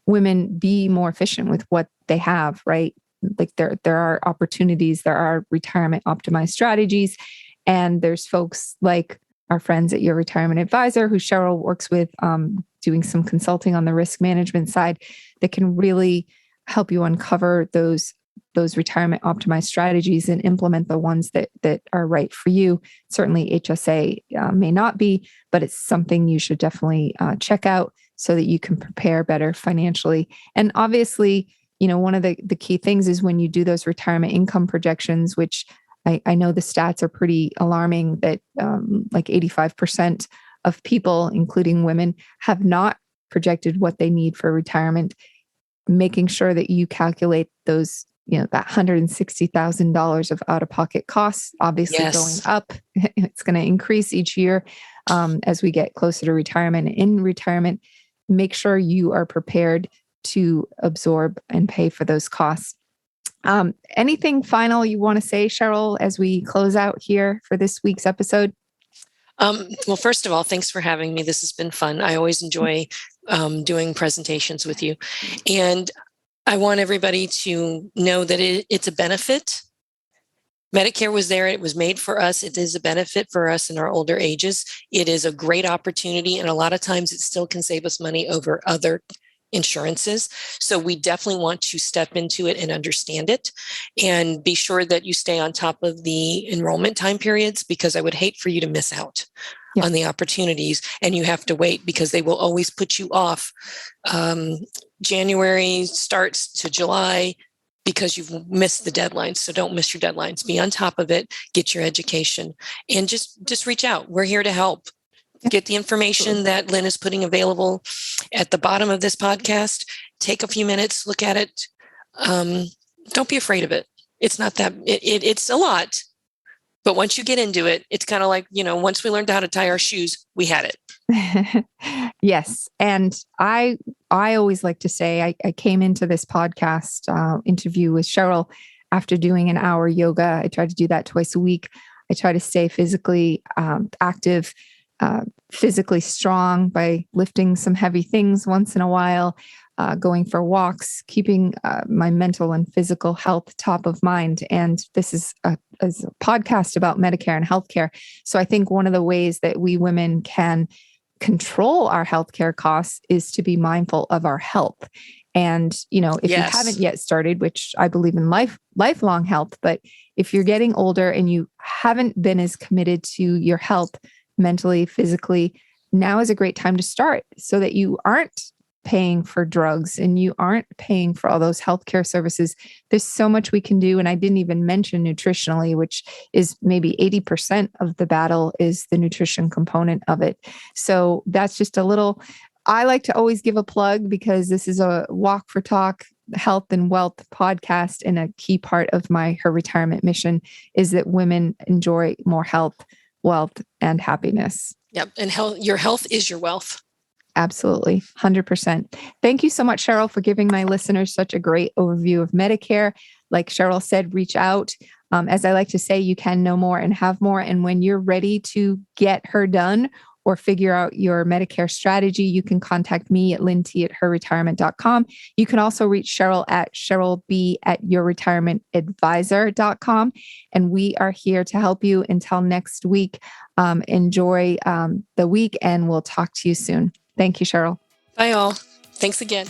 women be more efficient with what they have, right? Like there are opportunities, there are retirement optimized strategies, and there's folks like our friends at Your Retirement Advisor, who Sheryl works with, doing some consulting on the risk management side that can really help you uncover those retirement optimized strategies and implement the ones that are right for you. Certainly HSA may not be, but it's something you should definitely check out so that you can prepare better financially. And obviously, one of the key things is when you do those retirement income projections, which I know the stats are pretty alarming that like 85% of people, including women, have not projected what they need for retirement, making sure that you calculate those, that $160,000 of out-of-pocket costs, obviously going up. It's going to increase each year as we get closer to retirement. In retirement, make sure you are prepared to absorb and pay for those costs. Anything final you want to say, Sheryl, as we close out here for this week's episode? Well, first of all, thanks for having me. This has been fun. I always enjoy doing presentations with you. And I want everybody to know that it's a benefit. Medicare was there. It was made for us. It is a benefit for us in our older ages. It is a great opportunity. And a lot of times it still can save us money over other insurances. So we definitely want to step into it and understand it and be sure that you stay on top of the enrollment time periods, because I would hate for you to miss out on the opportunities and you have to wait because they will always put you off. January starts to July. because you've missed the deadlines. So don't miss your deadlines. Be on top of it, get your education, and just reach out. We're here to help. Get the information that Lynn is putting available at the bottom of this podcast. Take a few minutes, look at it. Don't be afraid of it. It's not that, it's a lot. But once you get into it, it's kind of like, once we learned how to tie our shoes, we had it. Yes. And I always like to say, I came into this podcast interview with Sheryl after doing an hour yoga. I try to do that twice a week. I try to stay physically active, physically strong by lifting some heavy things once in a while, going for walks, keeping my mental and physical health top of mind. And this is a podcast about Medicare and healthcare. So I think one of the ways that we women can control our healthcare costs is to be mindful of our health. And, if you haven't yet started, which I believe in lifelong health, but if you're getting older and you haven't been as committed to your health mentally, physically, now is a great time to start so that you aren't paying for drugs and you aren't paying for all those healthcare services. There's so much we can do. And I didn't even mention nutritionally, which is maybe 80% of the battle is the nutrition component of it. So that's just a little, I like to always give a plug because this is a Walk for Talk health and wealth podcast. And a key part of her retirement mission is that women enjoy more health, wealth, and happiness. Yep. And your health is your wealth. Absolutely. 100%. Thank you so much, Sheryl, for giving my listeners such a great overview of Medicare. Like Sheryl said, reach out. As I like to say, you can know more and have more. And when you're ready to get her done or figure out your Medicare strategy, you can contact me at lynnt@herretirement.com. You can also reach Sheryl at sherylb@yourretirementadvisor.com. And we are here to help you until next week. Enjoy the week and we'll talk to you soon. Thank you, Sheryl. Bye all. Thanks again.